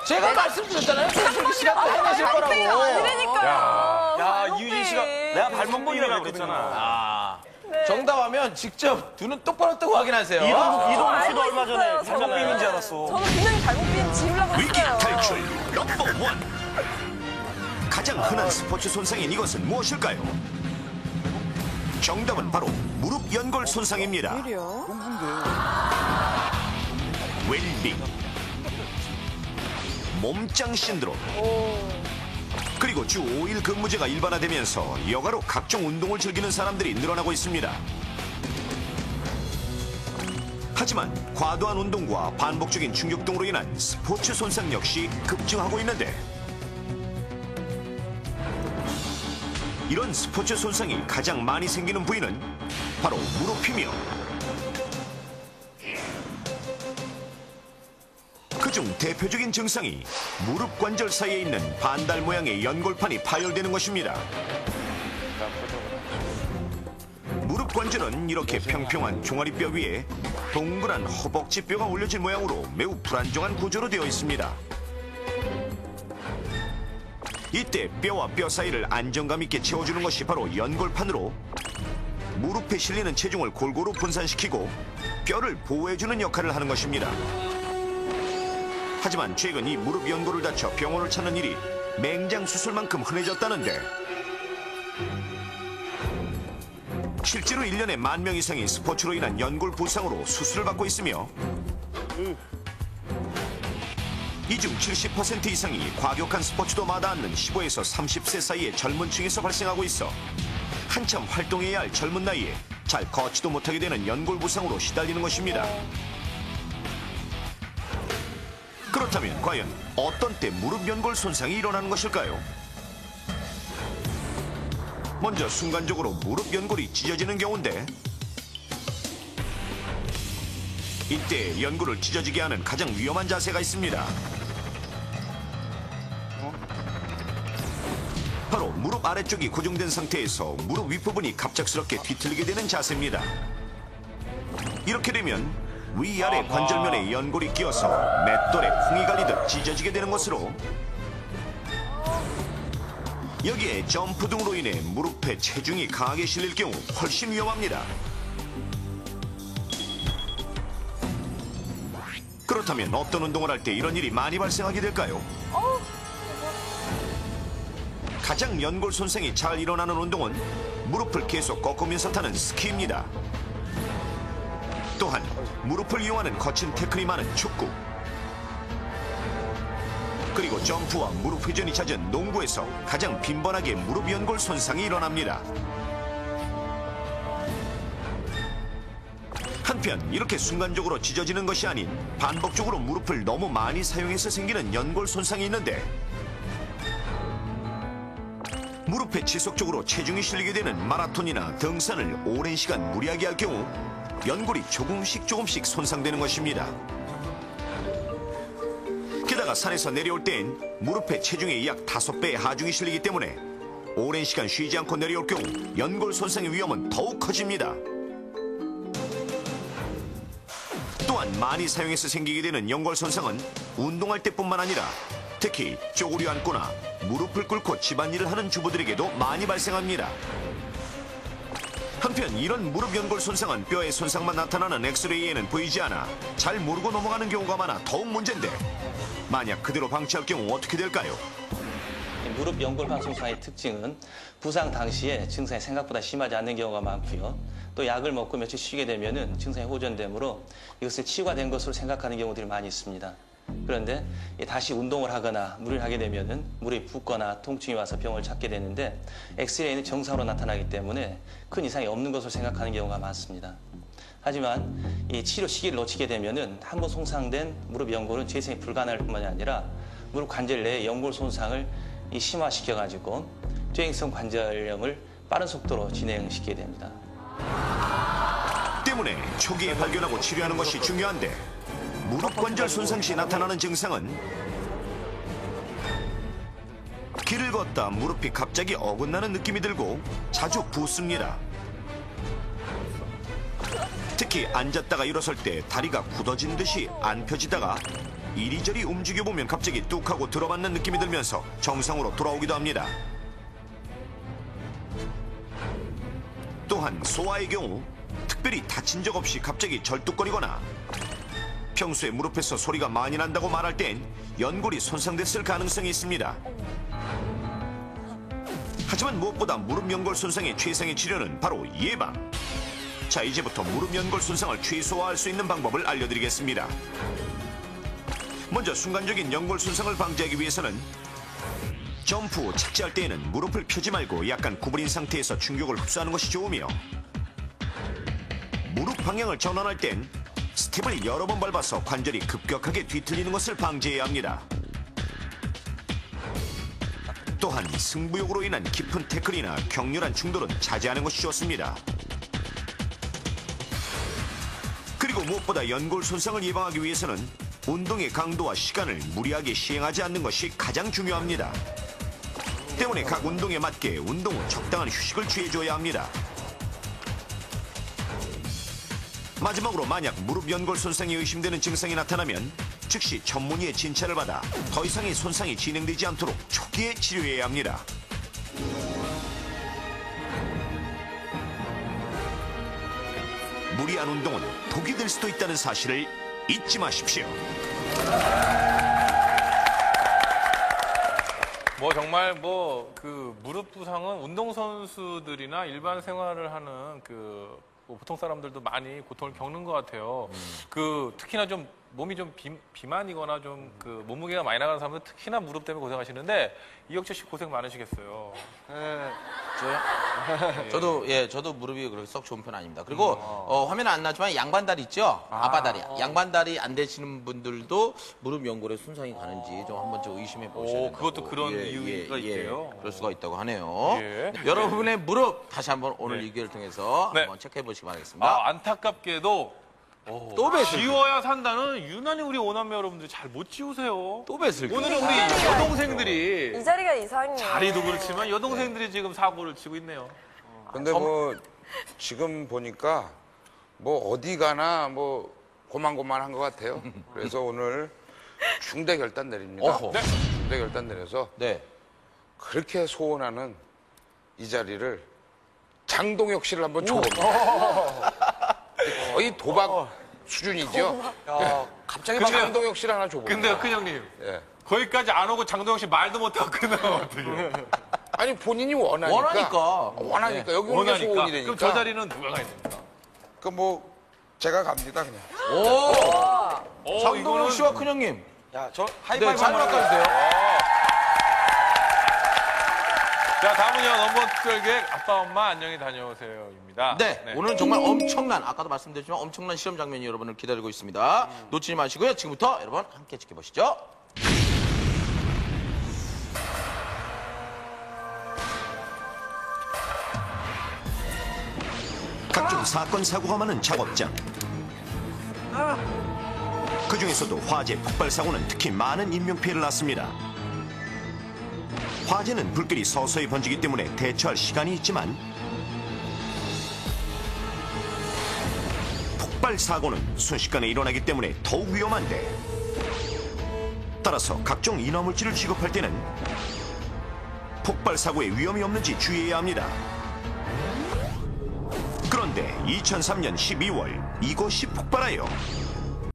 제가 말씀드렸잖아요. 솔직히 시간 해내실 거라고. 야, 이유진 씨가 내가 발목본이라고 그랬잖아. 정답하면 직접 두 눈 똑바로 뜨고 확인하세요. 이동욱 씨도 얼마 전에 알고 있어요, 발목빔인 줄 저는. 알았어. 저는 분명히 잘못 빈 지우려고 위기 했어요. 탈출 넘버 원. 가장 흔한 스포츠 손상인 이것은 무엇일까요? 정답은 바로 무릎 연골 손상입니다. 웰빙, 몸짱 신드롬, 그리고 주 5일 근무제가 일반화되면서 여가로 각종 운동을 즐기는 사람들이 늘어나고 있습니다. 하지만 과도한 운동과 반복적인 충격등으로 인한 스포츠 손상 역시 급증하고 있는데, 이런 스포츠 손상이 가장 많이 생기는 부위는 바로 무릎이며, 그중 대표적인 증상이 무릎 관절 사이에 있는 반달 모양의 연골판이 파열되는 것입니다. 무릎 관절은 이렇게 평평한 종아리뼈 위에 동그란 허벅지뼈가 올려진 모양으로 매우 불안정한 구조로 되어 있습니다. 이때 뼈와 뼈 사이를 안정감 있게 채워주는 것이 바로 연골판으로, 무릎에 실리는 체중을 골고루 분산시키고 뼈를 보호해주는 역할을 하는 것입니다. 하지만 최근 이 무릎 연골을 다쳐 병원을 찾는 일이 맹장 수술만큼 흔해졌다는데, 실제로 1년에 10,000명 이상이 스포츠로 인한 연골 부상으로 수술을 받고 있으며, 이 중 70% 이상이 과격한 스포츠도 마다않는 15에서 30세 사이의 젊은 층에서 발생하고 있어 한참 활동해야 할 젊은 나이에 잘 걷지도 못하게 되는 연골 부상으로 시달리는 것입니다. 그렇다면 과연 어떤 때 무릎 연골 손상이 일어나는 것일까요? 먼저 순간적으로 무릎 연골이 찢어지는 경우인데, 이때 연골을 찢어지게 하는 가장 위험한 자세가 있습니다. 바로 무릎 아래쪽이 고정된 상태에서 무릎 윗부분이 갑작스럽게 뒤틀리게 되는 자세입니다. 이렇게 되면 위아래 관절면에 연골이 끼어서 맷돌에 콩이 갈리듯 찢어지게 되는 것으로, 여기에 점프 등으로 인해 무릎에 체중이 강하게 실릴 경우 훨씬 위험합니다. 그렇다면 어떤 운동을 할 때 이런 일이 많이 발생하게 될까요? 가장 연골 손상이 잘 일어나는 운동은 무릎을 계속 꺾으면서 타는 스키입니다. 또한 무릎을 이용하는 거친 태클이 많은 축구, 그리고 점프와 무릎 회전이 잦은 농구에서 가장 빈번하게 무릎 연골 손상이 일어납니다. 한편 이렇게 순간적으로 찢어지는 것이 아닌 반복적으로 무릎을 너무 많이 사용해서 생기는 연골 손상이 있는데, 무릎에 지속적으로 체중이 실리게 되는 마라톤이나 등산을 오랜 시간 무리하게 할 경우 연골이 조금씩 손상되는 것입니다. 게다가 산에서 내려올 땐 무릎에 체중의 약 5배의 하중이 실리기 때문에 오랜 시간 쉬지 않고 내려올 경우 연골 손상의 위험은 더욱 커집니다. 또한 많이 사용해서 생기게 되는 연골 손상은 운동할 때뿐만 아니라 특히 쪼그려 앉거나 무릎을 꿇고 집안일을 하는 주부들에게도 많이 발생합니다. 한편 이런 무릎 연골 손상은 뼈의 손상만 나타나는 엑스레이에는 보이지 않아 잘 모르고 넘어가는 경우가 많아 더욱 문제인데, 만약 그대로 방치할 경우 어떻게 될까요? 무릎 연골판 손상의 특징은 부상 당시에 증상이 생각보다 심하지 않는 경우가 많고요. 또 약을 먹고 며칠 쉬게 되면은 증상이 호전되므로 이것을 치유가 된 것으로 생각하는 경우들이 많이 있습니다. 그런데 다시 운동을 하거나 무리를 하게 되면은 무릎이 붓거나 통증이 와서 병원을 찾게 되는데, 엑스레이는 정상으로 나타나기 때문에 큰 이상이 없는 것으로 생각하는 경우가 많습니다. 하지만 이 치료 시기를 놓치게 되면은 한 번 손상된 무릎 연골은 재생이 불가능할 뿐만이 아니라 무릎 관절 내의 연골 손상을 심화시켜가지고 퇴행성 관절염을 빠른 속도로 진행시키게 됩니다. 때문에 초기에 발견하고 치료하는 것이 중요한데, 무릎 관절 손상 시 나타나는 증상은 길을 걷다 무릎이 갑자기 어긋나는 느낌이 들고 자주 붓습니다. 특히 특히 앉았다가 일어설 때 다리가 굳어진 듯이 안 펴지다가 이리저리 움직여보면 갑자기 뚝 하고 들어맞는 느낌이 들면서 정상으로 돌아오기도 합니다. 또한 소아의 경우 특별히 다친 적 없이 갑자기 절뚝거리거나 평소에 무릎에서 소리가 많이 난다고 말할 땐 연골이 손상됐을 가능성이 있습니다. 하지만 무엇보다 무릎 연골 손상의 최상의 치료는 바로 예방. 자, 이제부터 무릎 연골 손상을 최소화할 수 있는 방법을 알려드리겠습니다. 먼저 순간적인 연골 손상을 방지하기 위해서는 점프 후 착지할 때에는 무릎을 펴지 말고 약간 구부린 상태에서 충격을 흡수하는 것이 좋으며 무릎 방향을 전환할 땐 스텝을 여러 번 밟아서 관절이 급격하게 뒤틀리는 것을 방지해야 합니다. 또한 승부욕으로 인한 깊은 태클이나 격렬한 충돌은 자제하는 것이 좋습니다. 그리고 무엇보다 연골 손상을 예방하기 위해서는 운동의 강도와 시간을 무리하게 시행하지 않는 것이 가장 중요합니다. 때문에 각 운동에 맞게 운동 후 적당한 휴식을 취해줘야 합니다. 마지막으로 만약 무릎 연골 손상이 의심되는 증상이 나타나면 즉시 전문의의 진찰을 받아 더 이상의 손상이 진행되지 않도록 초기에 치료해야 합니다. 무리한 운동은 독이 될 수도 있다는 사실을 잊지 마십시오. 뭐 정말 뭐 그 무릎 부상은 운동선수들이나 일반 생활을 하는 뭐 보통 사람들도 많이 고통을 겪는 것 같아요. 특히나 좀 몸이 좀 비만이거나 좀 몸무게가 많이 나가는 사람들 특히나 무릎 때문에 고생하시는데 이혁재 씨 고생 많으시겠어요. 저요? 저도 무릎이 그렇게 썩 좋은 편 아닙니다. 그리고 화면에 안 나지만 양반다리 있죠? 아바다리. 양반다리 안 되시는 분들도 무릎 연골에 손상이 가는지 좀 한번 좀 의심해 보셔야 된다고. 그것도 그런 이유가 있대요. 그럴 수가 있다고 하네요. 예. 여러분의 무릎 다시 한번 오늘 이 기회를 통해서 네. 한번 체크해 보시기 바라겠습니다. 안타깝게도 또 뱃을 지워야 산다는 유난히 우리 오남매 여러분들이 잘 못 지우세요. 또 뱃을 오늘은 우리 여동생들이 이 자리가 이상해. 자리도 그렇지만 여동생들이 지금 사고를 치고 있네요. 근데 뭐 지금 보니까 뭐 어디 가나 뭐 고만고만한 것 같아요. 그래서 오늘 중대 결단 내립니다. 어허. 네. 중대 결단 내려서 네. 그렇게 소원하는 이 자리를 장동혁 씨를 한번 줘봅니다. 거의 도박 수준이죠. 갑자기 근데요. 장동혁 씨를 하나 줘봅니다. 근데요, 큰형님. 예. 거기까지 안 오고 장동혁 씨 말도 못하고 끝나면 어떡해요? 아니 본인이 원하니까. 원하니까. 여기 오는 게 원하니까. 소원이 되니까. 그럼 저 자리는 누가 가야 됩니까? 그 뭐 제가 갑니다 그냥. 장동혁 씨와 큰형님. 저 네, 하이파이브 잘 한번 바꿔주세요. 자, 다음은요, 넘버 특별기획 아빠, 엄마, 안녕히 다녀오세요입니다. 네, 오늘은 정말 엄청난, 아까도 말씀드렸지만 엄청난 실험 장면이 여러분을 기다리고 있습니다. 놓치지 마시고요. 지금부터 여러분 함께 지켜보시죠. 각종 사건 사고가 많은 작업장. 그 중에서도 화재 폭발 사고는 특히 많은 인명피해를 낳습니다. 화재는 불길이 서서히 번지기 때문에 대처할 시간이 있지만 폭발 사고는 순식간에 일어나기 때문에 더욱 위험한데 따라서 각종 인화물질을 취급할 때는 폭발 사고에 위험이 없는지 주의해야 합니다. 그런데 2003년 12월 이것이 폭발하여